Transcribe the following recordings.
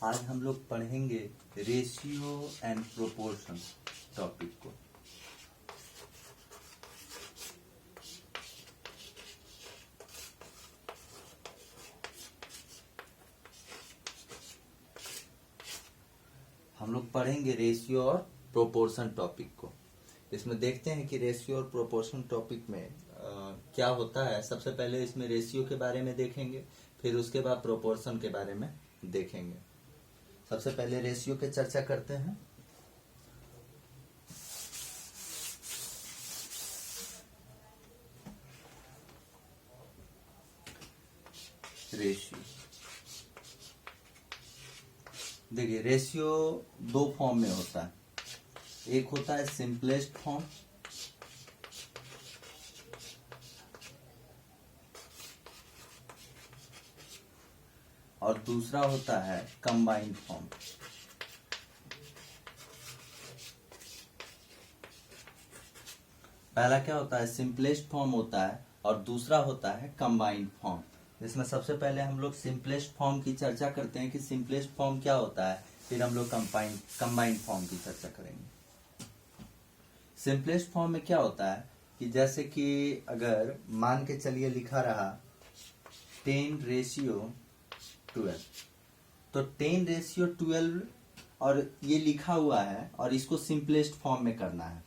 आज हम लोग पढ़ेंगे रेशियो एंड प्रोपोर्शन टॉपिक को। हम लोग पढ़ेंगे रेशियो और प्रोपोर्शन टॉपिक को। इसमें देखते हैं कि रेशियो और प्रोपोर्शन टॉपिक में क्या होता है। सबसे पहले इसमें रेशियो के बारे में देखेंगे, फिर उसके बाद प्रोपोर्शन के बारे में देखेंगे। सबसे पहले रेशियो के चर्चा करते हैं। रेशियो देखिए, रेशियो दो फॉर्म में होता है। एक होता है सिंपलेस्ट फॉर्म और दूसरा होता है कंबाइंड फॉर्म। पहला क्या होता है, सिंपलेस्ट फॉर्म होता है और दूसरा होता है कंबाइंड फॉर्म। जिसमें सबसे पहले हम लोग सिंपलेस्ट फॉर्म की चर्चा करते हैं कि सिंपलेस्ट फॉर्म क्या होता है, फिर हम लोग कंबाइंड फॉर्म की चर्चा करेंगे। सिंपलेस्ट फॉर्म में क्या होता है कि जैसे कि अगर मान के चलिए लिखा रहा 10:12, तो 10:12 और ये लिखा हुआ है और इसको सिंपलेस्ट फॉर्म में करना है।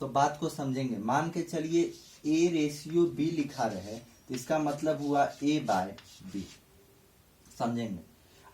तो बात को समझेंगे। मान के चलिए A/B लिखा रहे, तो इसका मतलब हुआ A/B। समझेंगे।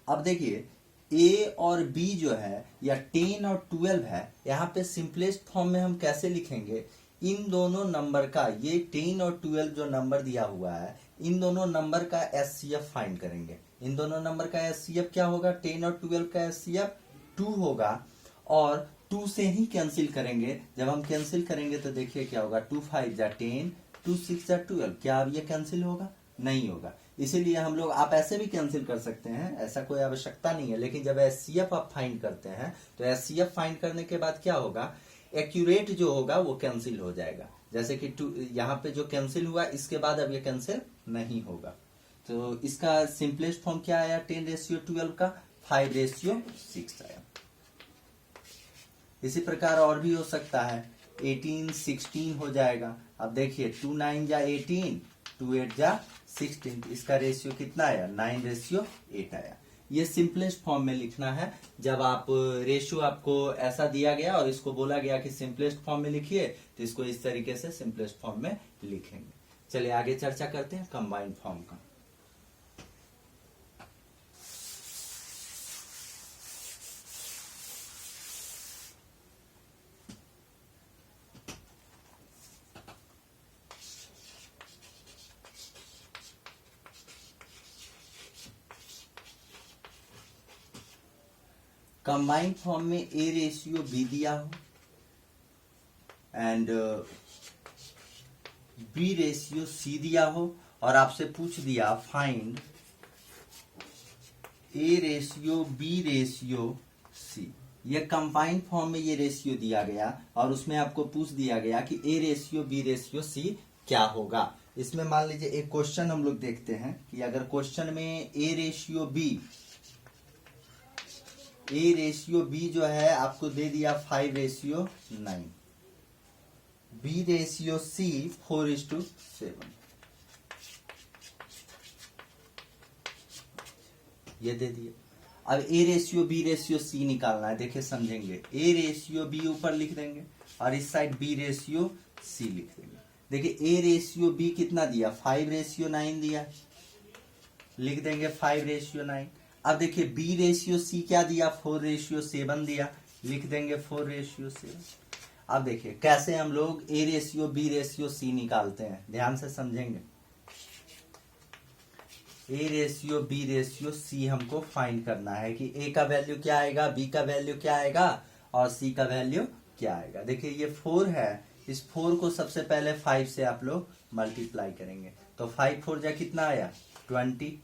अब देखिए A और B जो है या 10 और 12 है, यहाँ पे सिंपलेस्ट फॉर्म में हम कैसे लिखेंगे, इन दोनों नंबर का, ये 10 और 12 जो नंबर दिया हुआ है, इन दोनों नंबर का एचसीएफ फाइंड करेंगे। इन दोनों नंबर का एचसीएफ क्या होगा, 10 और 12 का एचसीएफ 2 होगा और 2 से ही कैंसिल करेंगे। जब हम कैंसिल करेंगे तो देखिए क्या होगा, 2 5 जा 10, 2 6 जा 12। क्या अब ये कैंसिल होगा? नहीं होगा। इसीलिए हम लोग, आप ऐसे भी कैंसिल कर सकते हैं, ऐसा कोई आवश्यकता नहीं है। लेकिन जब एचसीएफ आप फाइंड करते हैं तो एचसीएफ फाइंड करने के बाद क्या होगा, एक्यूरेट जो होगा वो कैंसिल हो जाएगा। जैसे कि यहाँ पे जो कैंसिल हुआ, इसके बाद अब ये कैंसिल नहीं होगा। तो इसका सिंपलेस्ट फॉर्म क्या आया 10:12 का, 5:6 आया। इसी प्रकार और भी हो सकता है, 18:16 हो जाएगा। अब देखिए 2 9 जा 18, 2 8 जा 16, इसका रेशियो कितना आया, 9:8 आया। ये सिंपलेस्ट फॉर्म में लिखना है। जब आप रेशियो आपको ऐसा दिया गया और इसको बोला गया कि सिंपलेस्ट फॉर्म में लिखिए, तो इसको इस तरीके से सिंपलेस्ट फॉर्म में लिखेंगे। चलिए आगे चर्चा करते हैं कंबाइंड फॉर्म का। कंबाइंड फॉर्म में A/B दिया हो एंड B/C दिया हो और आपसे पूछ दिया फाइंड A/B/C। ये कंबाइंड फॉर्म में ये रेशियो दिया गया और उसमें आपको पूछ दिया गया कि A/B/C क्या होगा। इसमें मान लीजिए एक क्वेश्चन हम लोग देखते हैं कि अगर क्वेश्चन में A/B जो है आपको दे दिया 5:9, B/C 4:7, ये दे दिए। अब A/B/C निकालना है। देखिए समझेंगे, A/B ऊपर लिख देंगे और इस साइड B/C लिख देंगे। देखिए A/B कितना दिया, 5:9 दिया, लिख देंगे 5:9। अब देखिए B/C क्या दिया, 4:7 दिया, लिख देंगे 4:7। अब देखिए कैसे हम लोग A/B/C निकालते हैं, ध्यान से समझेंगे। A/B/C हमको फाइंड करना है कि A का वैल्यू क्या आएगा, B का वैल्यू क्या आएगा और C का वैल्यू क्या आएगा। देखिए ये 4 है, इस 4 को सबसे पहले 5 से आप लोग मल्टीप्लाई करेंगे, तो 5 4 जा कितना आया, 20।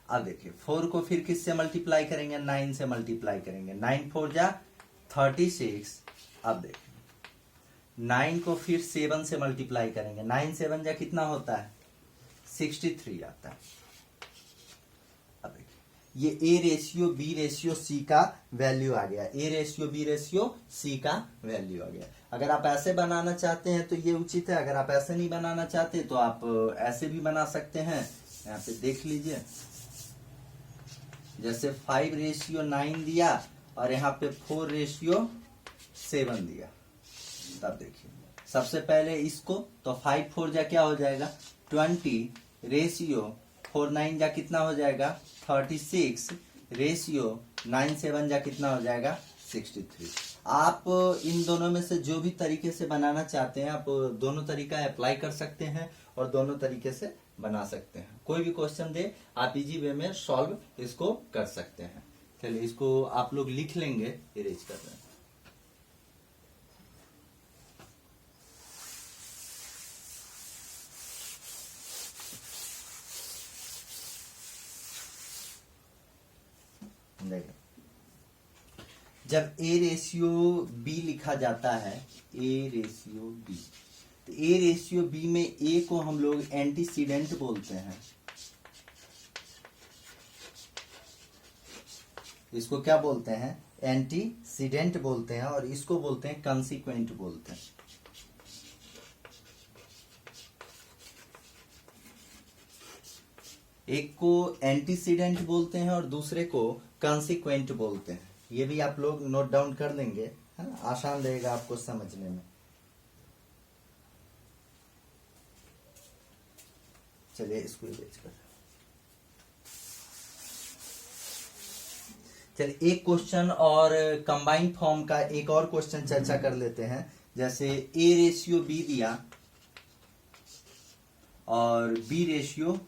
अब देखिए 4 को फिर किससे मल्टीप्लाई करेंगे, 9 से मल्टीप्लाई करेंगे, 9 4 जा 36। अब देखिए 9 को फिर 7 से मल्टीप्लाई करेंगे, 9 7 जा कितना होता है, 63 आता है। अब देखिए ये A ratio B ratio C का वैल्यू आ गया, A ratio B ratio C का वैल्यू आ गया। अगर आप ऐसे बनाना चाहते हैं तो ये उचित है, अगर आप ऐसे नहीं बनाना चाहते तो आप ऐसे भी बना सकते हैं। यहाँ पे देख लीजिए, जैसे 5:9 दिया और यहाँ पे 4:7 दिया। तब देखिए सबसे पहले इसको, तो 5 4 जा क्या हो जाएगा 20 रेशियो 4 9 जा कितना हो जाएगा 36 रेशियो 9 7 जा कितना हो जाएगा 63। आप इन दोनों में से जो भी तरीके से बनाना चाहते हैं आप दोनों तरीका अप्लाई कर सकते हैं और दोनों तरीके से बना सकते हैं। कोई भी क्वेश्चन दे आप इजी वे में सॉल्व इसको कर सकते हैं। चलिए इसको आप लोग लिख लेंगे, इरेज कर रहे हैं। जब ए रेशियो बी लिखा जाता है, ए रेशियो बी, तो ए रेशियो बी में ए को हम लोग एंटीसीडेंट बोलते हैं। इसको क्या बोलते हैं एंटीसीडेंट बोलते हैं, और इसको बोलते हैं कंसीक्वेंट बोलते हैं। एक को एंटीसीडेंट बोलते हैं और दूसरे को कंसीक्वेंट बोलते हैं। ये भी आप लोग नोट डाउन कर लेंगे, है ना, आसान रहेगा आपको समझने में। चलिए इसको इरेज कर। चलिए एक क्वेश्चन और कंबाइंड फॉर्म का एक और क्वेश्चन चर्चा कर लेते हैं। जैसे ए रेशियो बी दिया और बी रेशियो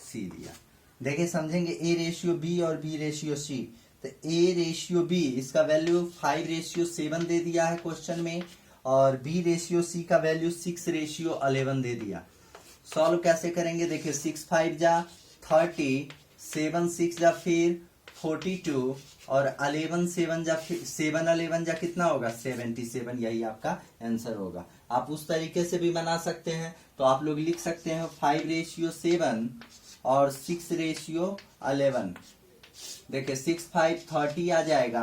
सी दिया। देखिए समझेंगे, ए रेशियो बी और बी रेशियो सी। तो ए रेशियो बी इसका वैल्यू 5:7 दे दिया है क्वेश्चन में, और बी रेशियो सी का वैल्यू 6:11 दे दिया। सॉल्व कैसे करेंगे, देखिए 6 5 जा 30, 7 6 जा फिर 42 और 11 7 जा 7 11 जा कितना होगा 77। यही आपका आंसर होगा। आप उस तरीके से भी बना सकते हैं, तो आप लोग लिख सकते हैं 5:7 और 6:11। देखिए 6 5 30 आ जाएगा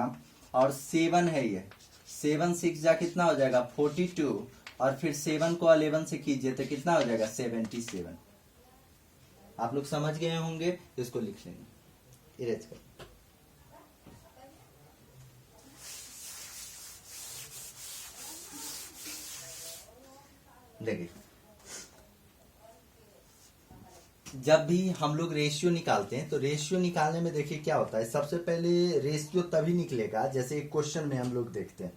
और 7 है, ये 7 6 जा कितना हो जाएगा 42 और फिर 7 को 11 से कीजिए तो कितना हो जाएगा 77। आप लोग समझ गए होंगे, इसको लिख लेंगे, इरेज कर। देखिए जब भी हम लोग रेशियो निकालते हैं तो रेशियो निकालने में देखिए क्या होता है, सबसे पहले रेशियो तभी निकलेगा जैसे एक क्वेश्चन में हम लोग देखते हैं।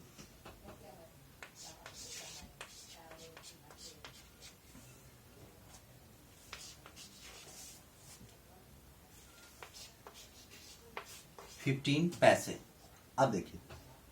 ₹15। अब देखिए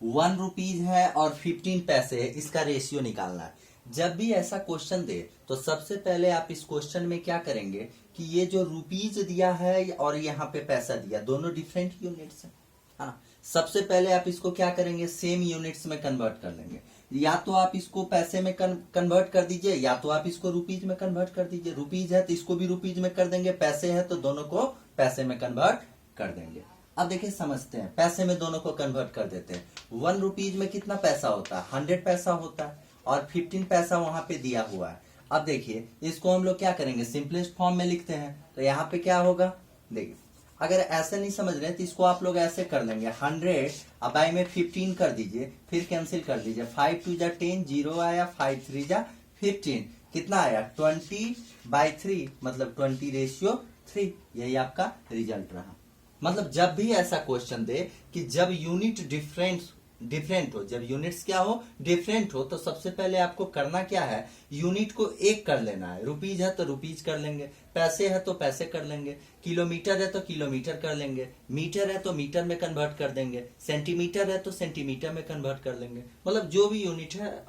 1 रुपीज है और 15 पैसे है, इसका रेशियो निकालना है। जब भी ऐसा क्वेश्चन दे तो सबसे पहले आप इस क्वेश्चन में क्या करेंगे कि ये जो रुपीज दिया है और यहाँ पे पैसा दिया, दोनों डिफरेंट यूनिट्स हैं, हाँ। सबसे पहले आप इसको क्या करेंगे सेम यूनिट्स में कन्वर्ट कर लेंगे। या तो आप इसको पैसे में कन्वर्ट कर दीजिए, या तो आप इसको रुपीज में कन्वर्ट कर दीजिए। रुपीज है तो इसको भी रुपीज में कर देंगे, पैसे है तो दोनों को पैसे में कन्वर्ट कर देंगे। अब देखिए समझते हैं, पैसे में दोनों को कन्वर्ट कर देते हैं। 1 रुपीज में कितना पैसा होता है 100 पैसा होता है, और 15 पैसा वहां पे दिया हुआ है। अब देखिए इसको हम लोग क्या करेंगे सिंपलेस्ट फॉर्म में लिखते हैं, तो यहाँ पे क्या होगा, देखिए अगर ऐसे नहीं समझ रहे तो इसको आप लोग ऐसे कर लेंगे 100 अब बाई में 15 कर दीजिए, फिर कैंसिल कर दीजिए। 5 2 जा 10, 0 आया, 5 3 जा 15, कितना आया 20/3, मतलब 20:3। यही आपका रिजल्ट रहा। मतलब जब भी ऐसा क्वेश्चन दे कि जब यूनिट डिफरेंट हो, जब यूनिट्स क्या हो डिफरेंट हो, तो सबसे पहले आपको करना क्या है, यूनिट को एक कर लेना है। रुपीज है तो रुपीज कर लेंगे, पैसे है तो पैसे कर लेंगे, किलोमीटर है तो किलोमीटर कर लेंगे, मीटर है तो मीटर में कन्वर्ट कर देंगे, सेंटीमीटर है तो सेंटीमीटर में कन्वर्ट कर लेंगे। मतलब जो भी यूनिट है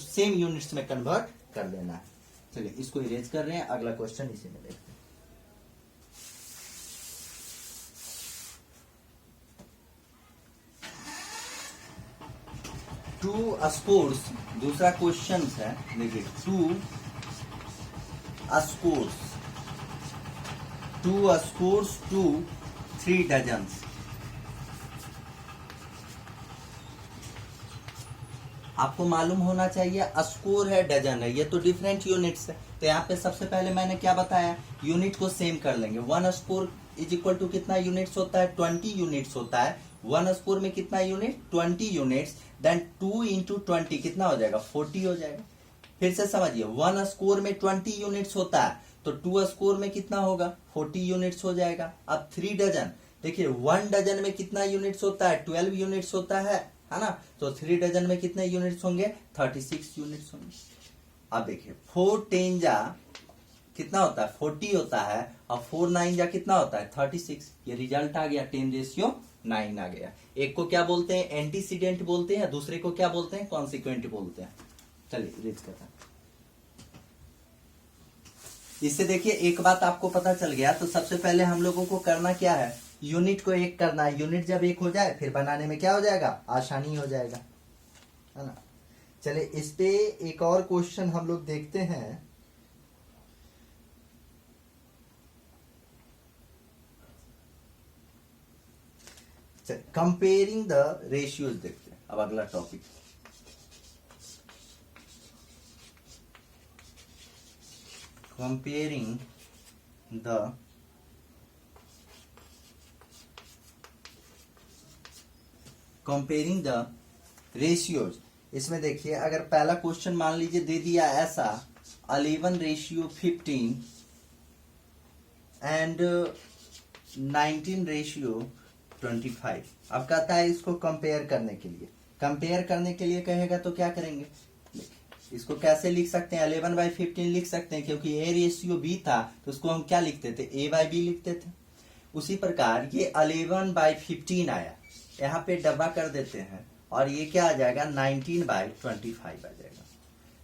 सेम यूनिट्स में कन्वर्ट कर लेना है। चलिए इसको इरेज कर रहे हैं, अगला क्वेश्चन इसी में देखते हैं। टू स्कोर्स, दूसरा क्वेश्चन है, देखिए टू स्कोर्स 2 3 डजन्स। आपको मालूम होना चाहिए स्कोर है डजन है, ये तो डिफरेंट यूनिट्स है। तो यहाँ पे सबसे पहले मैंने क्या बताया, यूनिट को सेम कर लेंगे। 1 स्कोर इज इक्वल टू कितना यूनिट्स होता है, 20 यूनिट्स होता है। 1 स्कोर में कितना यूनिट, 20 यूनिट्स। देन 2 इंटू 20 कितना हो जाएगा, 40 हो जाएगा। फिर से समझिए, 1 स्कोर में 20 यूनिट्स होता है, तो 2 स्कोर में कितना होगा, 40 यूनिट्स हो जाएगा। अब 3 डजन, देखिए 1 डजन में कितना यूनिट्स होता है, 12 यूनिट्स होता है ना। तो 3 डजन में कितने यूनिट्स होंगे, 36 यूनिट्स होंगे। अब देखिए 4 10 जा कितना होता है, 40 होता है, और 4 9 जा कितना होता है, 36। ये रिजल्ट आ गया, 10:9 आ गया। एक को क्या बोलते हैं, एंटीसीडेंट बोलते हैं, दूसरे को क्या बोलते हैं, कॉन्सिक्वेंट बोलते हैं। चलिए रीड करते हैं। इससे देखिए एक बात आपको पता चल गया। तो सबसे पहले हम लोगों को करना क्या है, यूनिट को एक करना है। यूनिट जब एक हो जाए फिर बनाने में क्या हो जाएगा, आसानी हो जाएगा, है ना। चलिए इस पे एक और क्वेश्चन हम लोग देखते हैं। कंपेयरिंग द रेशियोज देखते हैं। अब अगला टॉपिक, कंपेयरिंग द रेशियोज। इसमें देखिए, अगर पहला क्वेश्चन मान लीजिए दे दिया ऐसा, 11:15 एंड 19:25। अब कहता है इसको कंपेयर करने के लिए। कंपेयर करने के लिए कहेगा तो क्या करेंगे, इसको कैसे लिख सकते हैं, 11/15 लिख सकते हैं, क्योंकि ए रेशियो बी था तो उसको हम क्या लिखते थे, a/b लिखते थे। उसी प्रकार ये 11/15 आया, यहाँ पे डब्बा कर देते हैं, और ये क्या आ जाएगा, 19/25 आ जाएगा।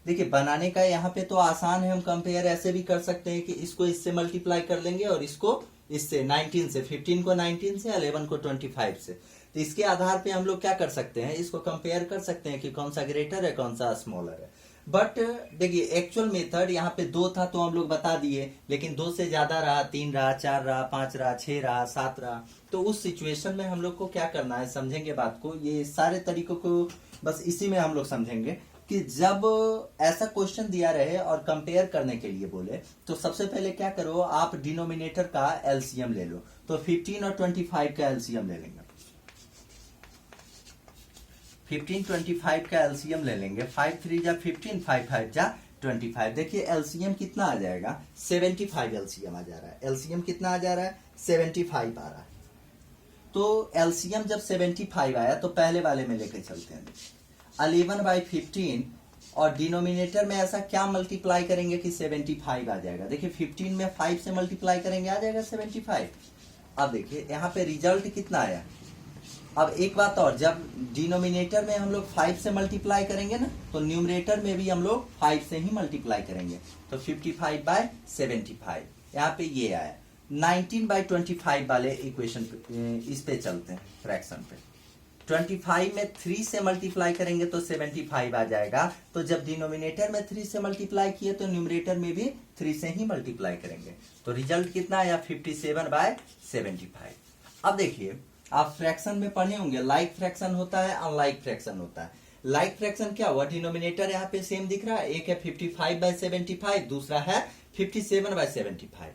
देखिए बनाने का यहाँ पे तो आसान है, हम कंपेयर ऐसे भी कर सकते हैं कि इसको इससे मल्टीप्लाई कर लेंगे, और इसको इससे 19 से, 15 को 19 से, 11 को 25 से। तो इसके आधार पे हम लोग क्या कर सकते हैं, इसको कंपेयर कर सकते हैं कि कौन सा ग्रेटर है, कौन सा स्मॉलर है। बट देखिए एक्चुअल मेथड यहाँ पे 2 था तो हम लोग बता दिए, लेकिन 2 से ज्यादा रहा, 3 रहा, 4 रहा, 5 रहा, 6 रहा, 7 रहा, तो उस सिचुएशन में हम लोग को क्या करना है, समझेंगे बात को। ये सारे तरीकों को बस इसी में हम लोग समझेंगे कि जब ऐसा क्वेश्चन दिया रहे और कंपेयर करने के लिए बोले, तो सबसे पहले क्या करो, आप डिनोमिनेटर का एलसीएम ले लो। तो 15 और 25 का एलसीएम ले लेंगे। 15 25 का एलसीएम ले लेंगे। 5 3 जा 15, 5 5 जा 25। देखिए एलसीएम कितना आ जाएगा, 75 एलसीएम आ जा रहा है। एलसीएम कितना आ जा रहा है, 75 आ रहा है। तो एलसीएम जब 75 आया तो पहले वाले में लेके चलते हैं। 11/15 और डिनोमिनेटर में ऐसा क्या मल्टीप्लाई करेंगे कि 75 आ जाएगा। देखिए 15 में 5 से मल्टीप्लाई करेंगे, आ जाएगा 75। अब देखिए यहाँ पे रिजल्ट कितना आया। अब एक बात और, जब डिनोमिनेटर में हम लोग 5 से मल्टीप्लाई करेंगे ना, तो न्यूमरेटर में भी हम लोग 5 से ही मल्टीप्लाई करेंगे। तो 55/75 यहाँ पे ये आया। 19/25 वाले इक्वेशन इस पे चलते हैं, फ्रैक्शन पे। 25 में 3 से मल्टीप्लाई करेंगे तो 75 आ जाएगा। तो जब डिनोमिनेटर में 3 से मल्टीप्लाई किए तो न्यूमरेटर में भी 3 से ही मल्टीप्लाई करेंगे। तो रिजल्ट कितना आया, 57/75। अब देखिए आप फ्रैक्शन में पढ़े होंगे, लाइक फ्रैक्शन होता है, अनलाइक फ्रैक्शन होता है। लाइक फ्रैक्शन क्या हुआ, डिनोमिनेटर यहाँ पे सेम दिख रहा है, एक है 55/75, दूसरा है 57/75।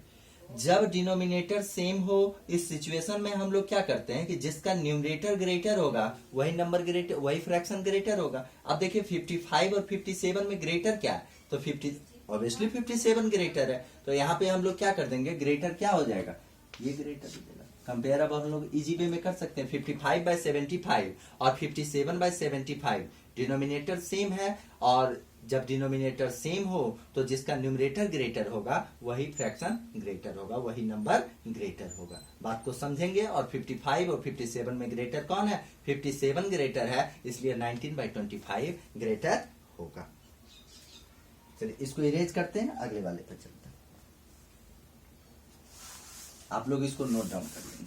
जब डिनोमिनेटर सेम हो, इस सिचुएशन में हम लोग क्या करते हैं कि जिसका न्यूमरेटर ग्रेटर होगा वही नंबर ग्रेटर, वही फ्रैक्शन ग्रेटर होगा। अब देखिए 55 और 57 में ग्रेटर क्या है, तो 50 ऑब्वियसली 57 ग्रेटर है। तो यहाँ पे हम लोग क्या कर देंगे, ग्रेटर क्या हो जाएगा, ये ग्रेटर हो जाएगा। कंपेयर अब हम लोग इजी वे में कर सकते हैं, 55/75 और 57/75 डिनोमिनेटर सेम है, और जब डिनोमिनेटर सेम हो तो जिसका न्यूमरेटर ग्रेटर होगा वही फ्रैक्शन ग्रेटर होगा, वही नंबर ग्रेटर होगा। बात को समझेंगे। और 55 और 57 में ग्रेटर कौन है, 57 ग्रेटर है, इसलिए 19/25 ग्रेटर होगा। चलिए इसको इरेज करते हैं, अगले वाले पर चलते हैं। आप लोग इसको नोट डाउन कर लेंगे।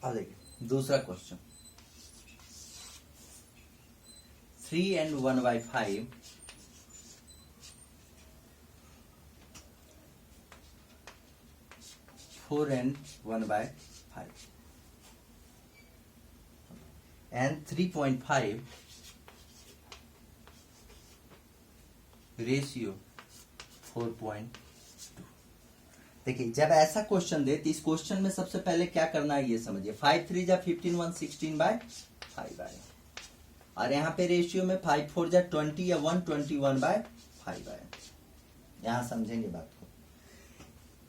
अब देखिए दूसरा question, 3 and 1/5 4 and 1/5 and 3.5 ratio 4.2। देखिए जब ऐसा क्वेश्चन दे तो इस क्वेश्चन में सबसे पहले क्या करना है ये समझिए। 5 3 जा 15 1 16/5 आया, और यहाँ पे रेशियो में 5 4 जा 20 या 121/5 आया। यहाँ समझेंगे बात को।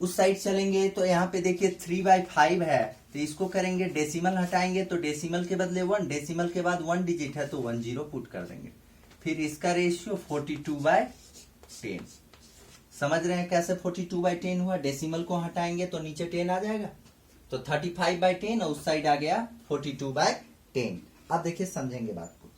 उस साइड चलेंगे तो यहाँ पे देखिए 3/5 है, तो इसको करेंगे डेसिमल हटाएंगे तो डेसिमल के बदले 1, डेसिमल के बाद 1 डिजिट है तो 1 0 पुट कर देंगे। फिर इसका रेशियो 42/10। समझ रहे हैं कैसे 42/10 हुआ? डेसिमल को हटाएंगे तो नीचे 10 आ जाएगा, तो 35/10 और उस साइड आ गया 42/10। अब देखिए समझेंगे बात को।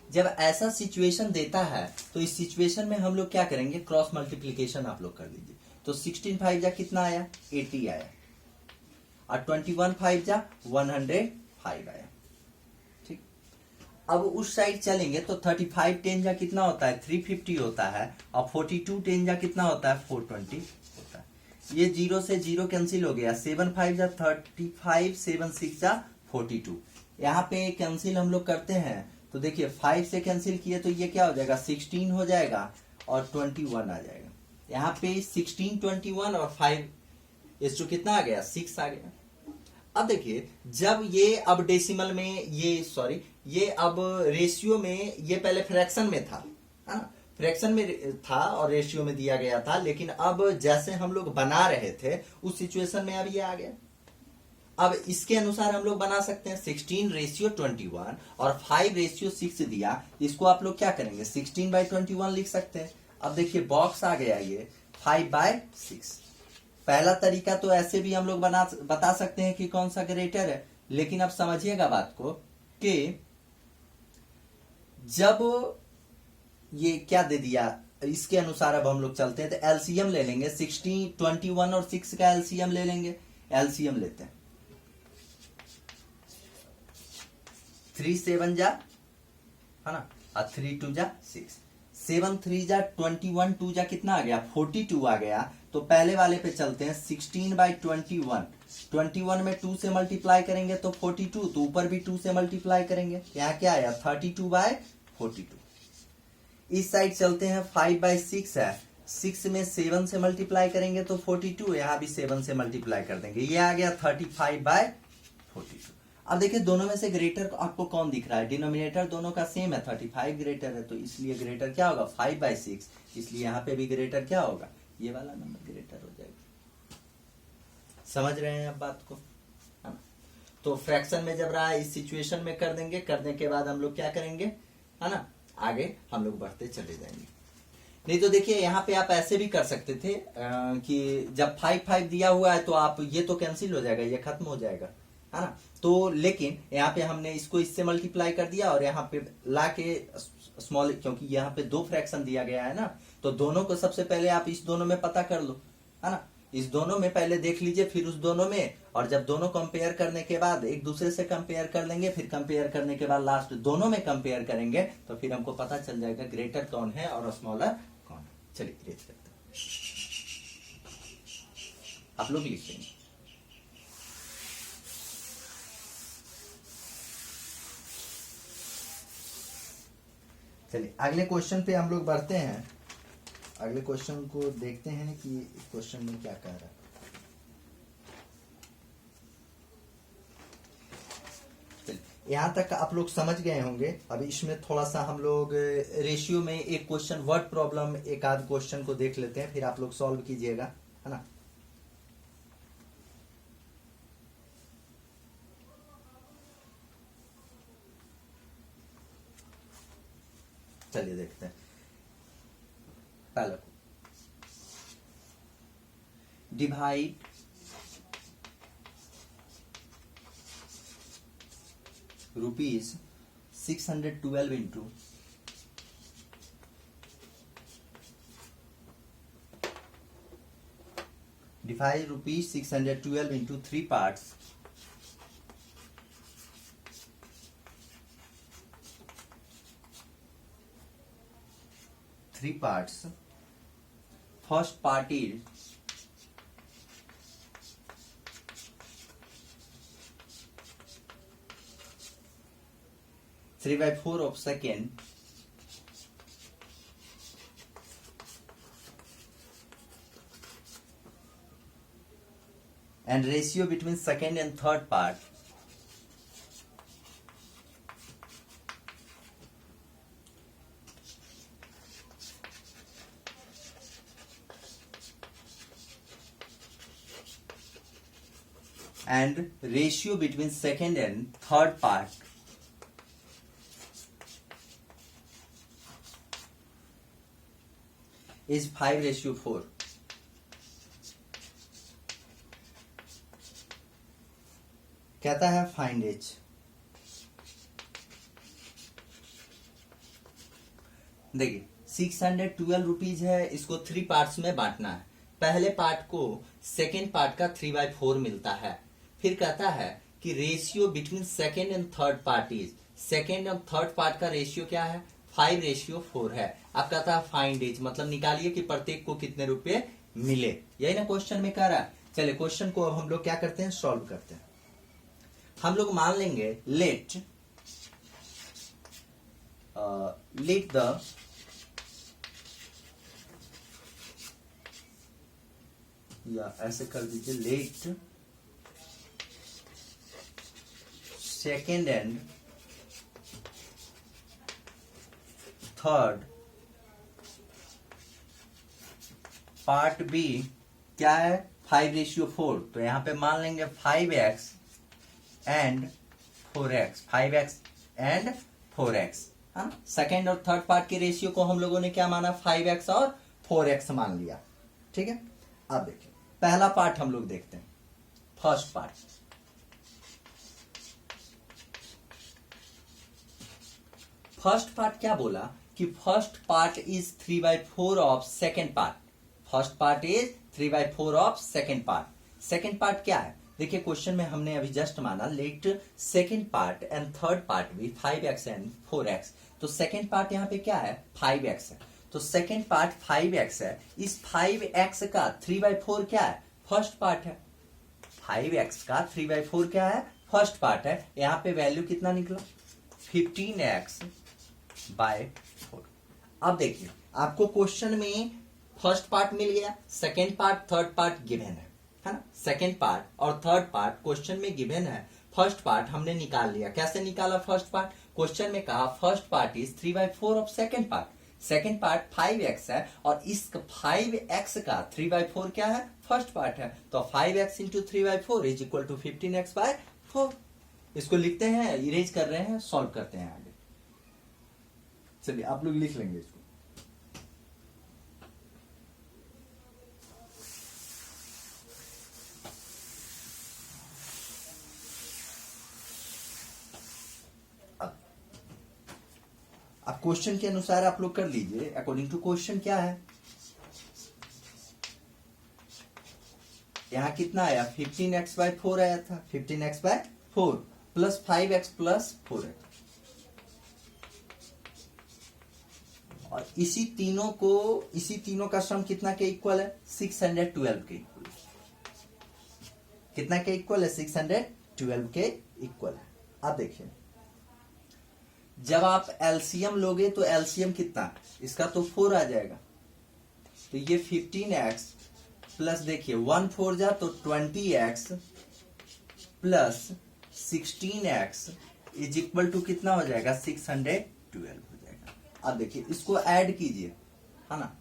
जब ऐसा सिचुएशन देता है तो इस सिचुएशन में हम लोग क्या करेंगे, क्रॉस मल्टीप्लीकेशन आप लोग कर लीजिए। तो 16 5 जा कितना आया, 80 आया, और 21 5 जा 105 आया। ठीक, अब उस साइड चलेंगे तो 35 10 जा कितना होता है, 350 होता है, और 42 10 जा कितना होता है, 420 होता है। ये 0 से 0 कैंसिल हो गया, 7 5 जा 35, 7 6 जा 42। यहाँ पे कैंसिल हम लोग करते हैं तो देखिए 5 से कैंसिल किए तो ये क्या हो जाएगा, 16 हो जाएगा और 21 आ जाएगा। यहाँ पे 16 21 और 5 इस जो कितना आ गया, 6 आ गया। अब देखिए जब ये अब डेसिमल में ये अब रेशियो में, ये पहले फ्रैक्शन में था, है ना, फ्रैक्शन में था और रेशियो में दिया गया था, लेकिन अब जैसे हम लोग बना रहे थे उस सिचुएशन में अब ये आ गया। अब इसके अनुसार हम लोग बना सकते हैं 16:21 और 5:6 दिया, इसको आप लोग क्या करेंगे 16/21 लिख सकते हैं। अब देखिए बॉक्स आ गया ये 5/6। पहला तरीका तो ऐसे भी हम लोग बता सकते हैं कि कौन सा ग्रेटर है, लेकिन अब समझिएगा बात को कि जब ये क्या दे दिया इसके अनुसार अब हम लोग चलते हैं तो एलसीएम ले लेंगे। 16 21 और 6 का एलसीएम ले लेंगे। एलसीएम लेते हैं, 3 7 जा, है ना, और 3 2 जा 6, 7 3 जा 21, 2 जा कितना आ गया, 42 आ गया। तो पहले वाले पे चलते हैं, 16/21, 21 में 2 से मल्टीप्लाई करेंगे तो 42, तो ऊपर भी 2 से मल्टीप्लाई करेंगे, यहाँ क्या आया 32/42। इस साइड चलते हैं, 5/6 है, 6 में 7 से मल्टीप्लाई करेंगे तो 42, यहाँ भी 7 से मल्टीप्लाई कर देंगे, ये आ गया 35/42। अब देखिए दोनों में से ग्रेटर आपको कौन दिख रहा है, डिनोमिनेटर दोनों का सेम है, 35 ग्रेटर है, तो इसलिए ग्रेटर क्या होगा 5/6, इसलिए यहाँ पे भी ग्रेटर क्या होगा, ये वाला नंबर ग्रेटर हो जाएगा। समझ रहे हैं अब बात को, है ना। तो फ्रैक्शन में जब रहा है इस सिचुएशन में कर देंगे, करने के बाद हम लोग क्या करेंगे, है ना, आगे हम लोग बढ़ते चले जाएंगे। नहीं तो देखिए यहाँ पे आप ऐसे भी कर सकते थे कि जब 5 5 दिया हुआ है तो आप ये तो कैंसिल हो जाएगा, ये खत्म हो जाएगा, है ना। तो लेकिन यहाँ पे हमने इसको इससे मल्टीप्लाई कर दिया और यहाँ पे ला के स्मॉल, क्योंकि यहाँ पे 2 फ्रैक्शन दिया गया है ना, तो दोनों को सबसे पहले आप इस दोनों में पता कर लो, है ना, इस दोनों में पहले देख लीजिए, फिर उस दोनों में, और जब दोनों कंपेयर करने के बाद एक दूसरे से कंपेयर कर लेंगे, फिर कंपेयर करने के बाद लास्ट दोनों में कंपेयर करेंगे तो फिर हमको पता चल जाएगा ग्रेटर कौन है और स्मॉलर कौन है। चलिए ग्रेट करते हैं, आप लोग लिख लेंगे। चलिए अगले क्वेश्चन पे हम लोग बढ़ते हैं। अगले क्वेश्चन को देखते हैं कि क्वेश्चन में क्या कह रहा है। यहां तक आप लोग समझ गए होंगे। अभी इसमें थोड़ा सा हम लोग रेशियो में एक क्वेश्चन वर्ड प्रॉब्लम, एक आध क्वेश्चन को देख लेते हैं, फिर आप लोग सॉल्व कीजिएगा, है ना। चलिए देखते हैं। पहला divide rupees 612 into divide rupees 612 into 3 parts 3 parts. First part is three by four of second and ratio between second and third part and ratio between second and third part is 5:4. कहता है find H. देखिए 612 rupees है, इसको 3 parts में बांटना है। पहले part को सेकेंड पार्ट का 3/4 मिलता है। फिर कहता है कि ratio between second and third part is, second और थर्ड पार्ट का रेशियो क्या है, 5:4 है। अब कहता है फाइंड एच, मतलब निकालिए कि प्रत्येक को कितने रुपए मिले। यही ना क्वेश्चन में कह रहा है। चलिए क्वेश्चन को अब हम लोग क्या करते हैं, सॉल्व करते हैं। हम लोग मान लेंगे लेट द या ऐसे कर दीजिए, let second and third part B क्या है, 5:4। तो यहां पे मान लेंगे 5x and 4x, 5x and 4x है ना। सेकेंड और थर्ड पार्ट के रेशियो को हम लोगों ने क्या माना, 5x और 4x मान लिया। ठीक है, अब देखिए पहला पार्ट हम लोग देखते हैं, फर्स्ट पार्ट। फर्स्ट पार्ट क्या बोला कि first part is 3/4 of second part. First part is 3/4 of second part. Second part क्या है, देखिए क्वेश्चन में हमने अभी जस्ट माना let second part and third part भी 5x एंड 4x। तो सेकेंड पार्ट यहाँ पे क्या है, 5x है। तो सेकेंड पार्ट 5x है। इस 5x का 3/4 क्या है, फर्स्ट पार्ट है। 5x का 3/4 क्या है, फर्स्ट पार्ट है। यहाँ पे वैल्यू कितना निकला, 15x/4। अब देखिए आपको क्वेश्चन में फर्स्ट पार्ट मिल गया, second part third part given है ना। सेकेंड पार्ट और थर्ड पार्ट क्वेश्चन में गिवन है। फर्स्ट पार्ट हमने निकाल लिया। कैसे निकाला फर्स्ट पार्ट, क्वेश्चन में कहा first part is 3/4 of second part. Second part 5x है और इस 5x का 3/4 क्या है, फर्स्ट पार्ट है। तो 5x into 3/4 is equal to 15x/4। इसको लिखते हैं, इरेज कर रहे हैं, सॉल्व करते हैं आगे। चलिए आप लोग लिख लेंगे इसको। अब क्वेश्चन के अनुसार आप लोग कर लीजिए, अकॉर्डिंग टू क्वेश्चन क्या है। यहां कितना आया, 15x/4 आया था, 15x/4 plus 5x plus 4x। और इसी तीनों का सम कितना के इक्वल है, 612 के इक्वल। कितना के इक्वल है, 612 के इक्वल है। अब देखिए जब आप एलसीएम लोगे तो एलसीएम कितना, इसका तो 4 आ जाएगा। तो ये 15x प्लस देखिए 1 4 जा तो 20x plus 16x is equal to कितना हो जाएगा, 612 हो जाएगा। अब देखिए इसको ऐड कीजिए, है ना।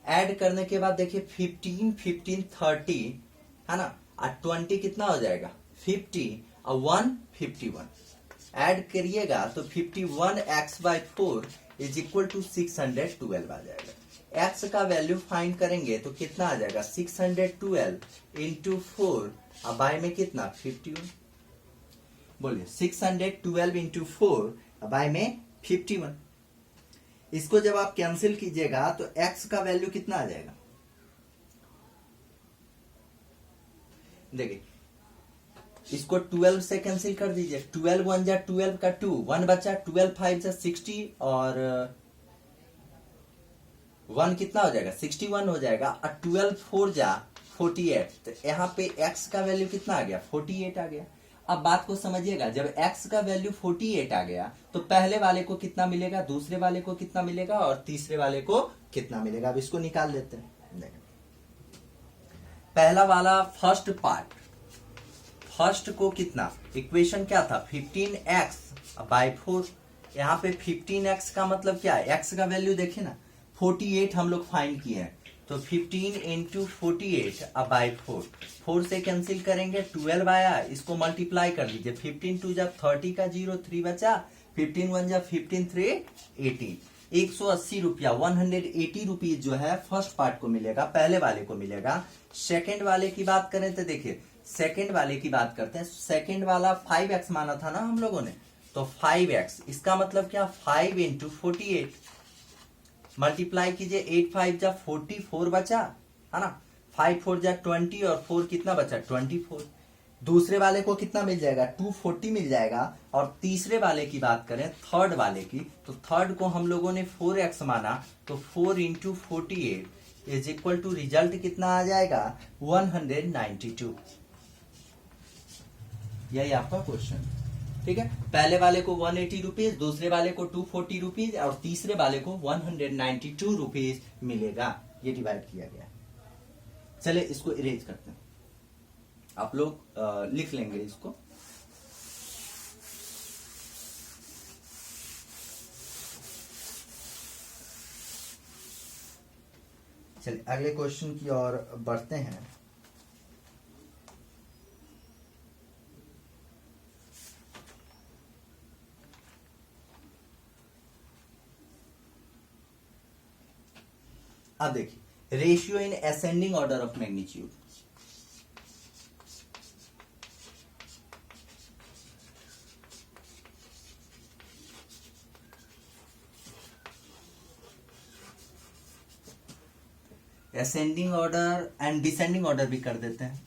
ऐड करने के बाद देखिए 15 15 30 है ना, और 20 कितना हो जाएगा, 50 और 1 51। ऐड करिएगा तो 51x/4 इज इक्वल टू 612 आ जाएगा। x का वैल्यू फाइंड करेंगे तो कितना आ जाएगा, 612 इंटू 4 और बाय में कितना, 51। बोलिए 612 इंटू 4 और बाय में 51। इसको जब आप कैंसिल कीजिएगा तो x का वैल्यू कितना आ जाएगा, देखिए इसको 12 से कैंसिल कर दीजिए। 12 1 जा 12 का 2, 1 बचा, 12 5 जा 60 और 1 कितना हो जाएगा 61 हो जाएगा, और 12 4 जा 48, तो यहाँ पे x का वैल्यू कितना आ गया 48 आ गया। अब बात को समझिएगा, जब x का वैल्यू 48 आ गया तो पहले वाले को कितना मिलेगा, दूसरे वाले को कितना मिलेगा, और तीसरे वाले को कितना मिलेगा। अब इसको निकाल लेते हैं। देखो पहला वाला फर्स्ट पार्ट, फर्स्ट को कितना, इक्वेशन क्या था 15x/4। यहाँ पे 15x का मतलब क्या है, x का वैल्यू देखे ना 48 हम लोग फाइंड किए हैं, तो 15 × 48/4, 4 से कैंसिल करेंगे 12 आया, इसको मल्टीप्लाई कर लीजिए, 15 2 जा 30 का 0 3 बचा, 15 1 जा 15 3 18, 180 रुपया 180 रुपीज जो है फर्स्ट पार्ट को मिलेगा, पहले वाले को मिलेगा। सेकेंड वाले की बात करें तो देखिए, सेकेंड वाले की बात करते हैं, सेकेंड वाला 5x माना था ना हम लोगों ने, तो 5x, इसका मतलब क्या 5 × 48, मल्टीप्लाई कीजिए, 8 5 जा 44 बचा है ना, 5 4 जा 20 और 4 कितना बचा 24। दूसरे वाले को कितना मिल जाएगा 240 मिल जाएगा। और तीसरे वाले की बात करें, थर्ड वाले की, तो थर्ड को हम लोगों ने 4x माना, तो 4 × 48 इज इक्वल टू रिजल्ट कितना आ जाएगा 192। यही आपका क्वेश्चन, ठीक है। पहले वाले को 180 रुपीज, दूसरे वाले को 240 रुपीज, और तीसरे वाले को 192 रुपीज मिलेगा। ये डिवाइड किया गया। चले इसको इरेज करते हैं, आप लोग लिख लेंगे इसको। चलिए अगले क्वेश्चन की ओर बढ़ते हैं। अब देखिए, ratio in ascending order of magnitude. Ascending order and descending order भी कर देते हैं।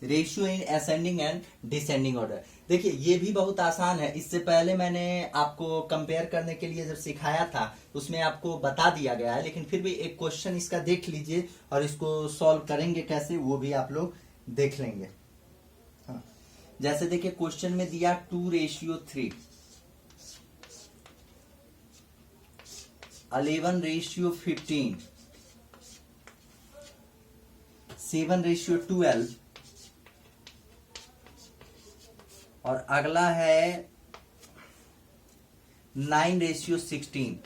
Ratio in ascending and descending order. देखिए ये भी बहुत आसान है, इससे पहले मैंने आपको कंपेयर करने के लिए जब सिखाया था उसमें आपको बता दिया गया है, लेकिन फिर भी एक क्वेश्चन इसका देख लीजिए और इसको सॉल्व करेंगे कैसे वो भी आप लोग देख लेंगे। हाँ। जैसे देखिए क्वेश्चन में दिया 2:3, 11:15, 7:12, और अगला है 9:16।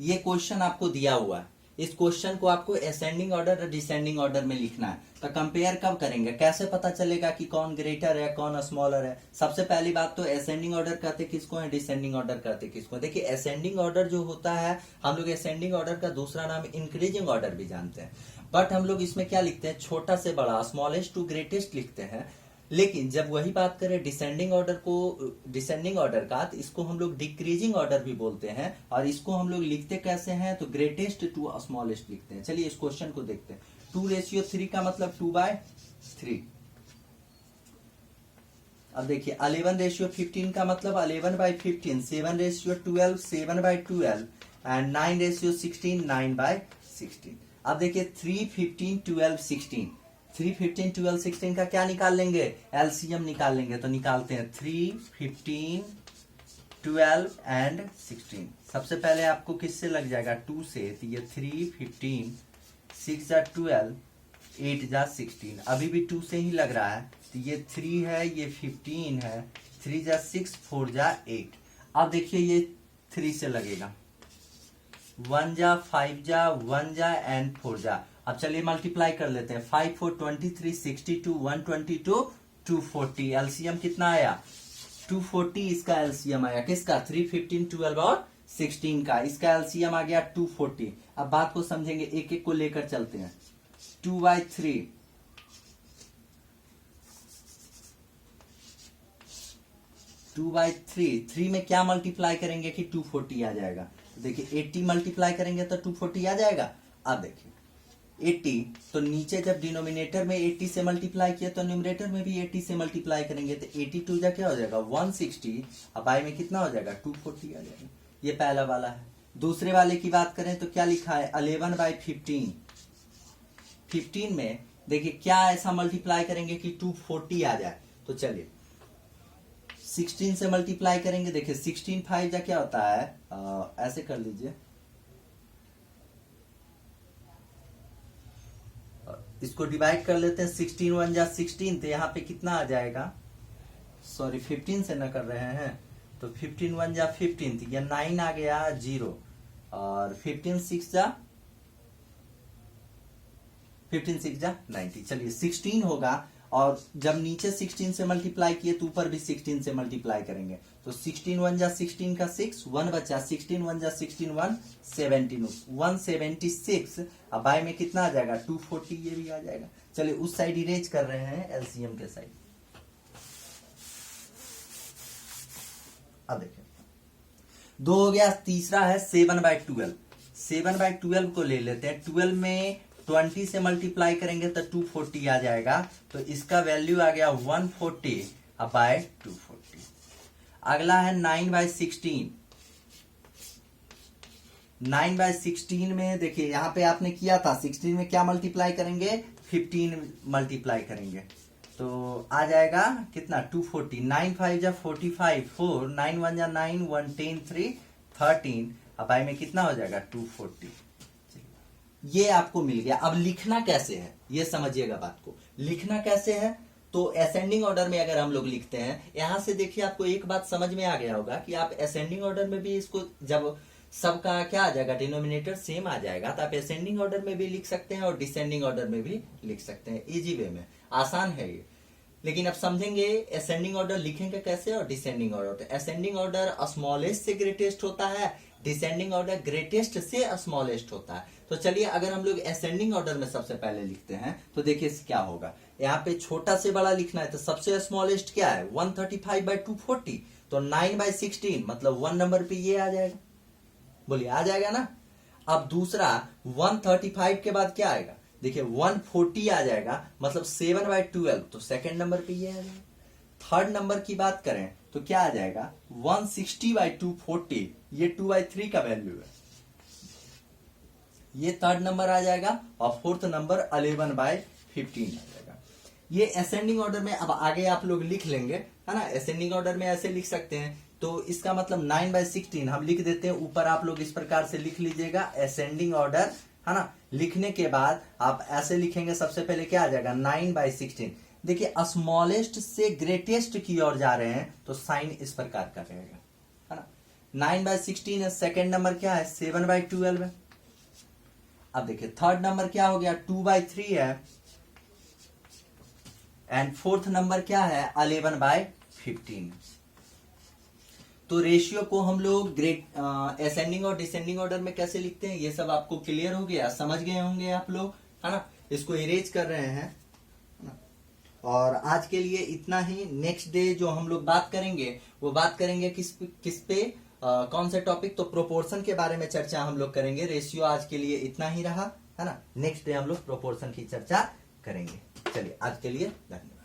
ये क्वेश्चन आपको दिया हुआ है, इस क्वेश्चन को आपको असेंडिंग ऑर्डर और डिसेंडिंग ऑर्डर में लिखना है। तो कंपेयर कब करेंगे, कैसे पता चलेगा कि कौन ग्रेटर है कौन स्मॉलर है। सबसे पहली बात तो असेंडिंग ऑर्डर कहते किसको है, डिसेंडिंग ऑर्डर कहते किसको। देखिए असेंडिंग ऑर्डर जो होता है, हम लोग असेंडिंग ऑर्डर का दूसरा नाम इंक्रीजिंग ऑर्डर भी जानते हैं, बट हम लोग इसमें क्या लिखते हैं, छोटा से बड़ा, स्मॉलेस्ट टू ग्रेटेस्ट लिखते हैं। लेकिन जब वही बात करें डिसेंडिंग ऑर्डर को, डिसेंडिंग ऑर्डर का, तो इसको हम लोग डिक्रीजिंग ऑर्डर भी बोलते हैं, और इसको हम लोग लिखते कैसे हैं, तो ग्रेटेस्ट टू स्मॉलेस्ट लिखते हैं। चलिए इस क्वेश्चन को देखते हैं। 2:3 का मतलब 2/3। अब देखिए 11:15 का मतलब 11/15, 7:12, 7/12, एंड 9:16, 9/16। अब देखिए 3, 15, 12, 16, 3, 15, 12, 16 का क्या निकाल लेंगे, एलसीएम निकाल लेंगे। तो निकालते हैं 3, 15, 12 एंड 16। सबसे पहले आपको किससे लग जाएगा 2 से, तो ये 3, 15, 6 जा 12, 8 जा 16, अभी भी 2 से ही लग रहा है, तो ये 3 है, ये 15 है, 3 जा 6, 4 जा 8। अब देखिए ये 3 से लगेगा, 1 जा 5 जा 1 जा एंड 4 जा। अब चलिए मल्टीप्लाई कर लेते हैं, 5 4 23, 62, 122, 240। एलसीएम कितना आया 240, इसका एलसीएम आया किसका 3, 15, 12 और 16 का, इसका एलसीएम आ गया 240। अब बात को समझेंगे, एक एक को लेकर चलते हैं। 2/3, 2/3, 3 में क्या मल्टीप्लाई करेंगे कि 240 आ जाएगा। देखिए 80 मल्टीप्लाई करेंगे तो 240 आ जाएगा। अब देखिए 80, तो नीचे जब डिनोमिनेटर में 80 से मल्टीप्लाई किया तो न्यूमरेटर में भी 80 से मल्टीप्लाई करेंगे, तो 82 जा क्या हो जाएगा 160, अब बाई में कितना हो जाएगा 240 आ जाएगा। ये पहला वाला है। दूसरे वाले की बात करें तो क्या लिखा है 11/15, 15 में देखिए क्या ऐसा मल्टीप्लाई करेंगे कि 240 आ जाए। तो चलिए 16 से मल्टीप्लाई करेंगे, देखिए 16 5 जा क्या होता है, ऐसे कर लीजिए, इसको डिवाइड कर लेते हैं, 16 1 जा 16, तो यहाँ पे कितना आ जाएगा, सॉरी 15 से न कर रहे हैं, तो 15 1 जा 15, तो ये 9 आ गया 0, और 15 6 जा 90। चलिए 16 होगा, और जब नीचे 16 से मल्टीप्लाई किए तो ऊपर भी 16 से मल्टीप्लाई करेंगे, तो 16 1 जा 16 का 6, 1 बचा, 16 1 जा 16 1 17, 176, अब बाई में कितना आ जाएगा 240, ये भी आ जाएगा। चलिए उस साइड इरेज कर रहे हैं एलसीएम के साइड। अब देखिए 2 हो गया, तीसरा है 7/12, 7/12 को ले लेते हैं, 12 में 20 से मल्टीप्लाई करेंगे तो 240 आ जाएगा, तो इसका वैल्यू आ गया 140 बाय 240। अगला है 9/16, 9/16 में देखिए यहाँ पे आपने किया था 16 में क्या मल्टीप्लाई करेंगे 15 मल्टीप्लाई करेंगे, तो आ जाएगा कितना 240, 9 5 जा 45, 4 9 1 जा 9, 1 10 3 13, अब बाई में कितना हो जाएगा 240। ये आपको मिल गया। अब लिखना कैसे है ये समझिएगा बात को, लिखना कैसे है, तो असेंडिंग ऑर्डर में अगर हम लोग लिखते हैं, यहां से देखिए आपको एक बात समझ में आ गया होगा कि आप असेंडिंग ऑर्डर में भी इसको जब सबका क्या आ जाएगा डिनोमिनेटर सेम आ जाएगा, तो आप असेंडिंग ऑर्डर में भी लिख सकते हैं और डिसेंडिंग ऑर्डर में भी लिख सकते हैं, इजी वे में, आसान है ये। लेकिन अब समझेंगे असेंडिंग ऑर्डर लिखेंगे कैसे और descending order. Ascending order smallest से ग्रेटेस्ट होता है, डिसेंडिंग ऑर्डर ग्रेटेस्ट से स्मॉलेस्ट होता है। तो चलिए अगर हम लोग असेंडिंग ऑर्डर में सबसे पहले लिखते हैं तो देखिए क्या होगा, यहाँ पे छोटा से बड़ा लिखना है, तो सबसे स्मॉलेस्ट क्या है 135/240, तो 9/16 मतलब 1 नंबर पे ये आ जाएगा, बोलिए आ जाएगा ना। अब दूसरा 135 के बाद क्या आएगा, देखिए 140 आ जाएगा, मतलब 7/12, तो सेकंड नंबर पे ये आ जाएगा। थर्ड नंबर की बात करें तो क्या आ जाएगा 160/240, ये 2/3 का वैल्यू है, ये थर्ड नंबर आ जाएगा, और फोर्थ नंबर 11/15 आ जाएगा। ये असेंडिंग ऑर्डर में अब आगे आप लोग लिख लेंगे, है ना, असेंडिंग ऑर्डर में ऐसे लिख सकते हैं, तो इसका मतलब 9/16 हम लिख देते हैं, ऊपर आप लोग इस प्रकार से लिख लीजिएगा असेंडिंग ऑर्डर, है ना। लिखने के बाद आप ऐसे लिखेंगे, सबसे पहले क्या आ जाएगा 9/16, देखिए स्मॉलेस्ट से ग्रेटेस्ट की ओर जा रहे हैं तो साइन इस प्रकार का रहेगा, है ना। 9/16 है, सेकेंड नंबर क्या है 7/12 है। अब देखिए थर्ड नंबर क्या हो गया 2/3 है, एंड फोर्थ नंबर क्या है 11/15। तो रेशियो को हम लोग असेंडिंग और डिसेंडिंग ऑर्डर में कैसे लिखते हैं, ये सब आपको क्लियर हो गया, समझ गए होंगे आप लोग, है ना। इसको इरेज कर रहे हैं, और आज के लिए इतना ही। नेक्स्ट डे जो हम लोग बात करेंगे वो बात करेंगे किस पे कौन से टॉपिक, तो प्रोपोर्शन के बारे में चर्चा हम लोग करेंगे। रेशियो आज के लिए इतना ही रहा, है ना। नेक्स्ट डे हम लोग प्रोपोर्शन की चर्चा करेंगे। चलिए आज के लिए धन्यवाद।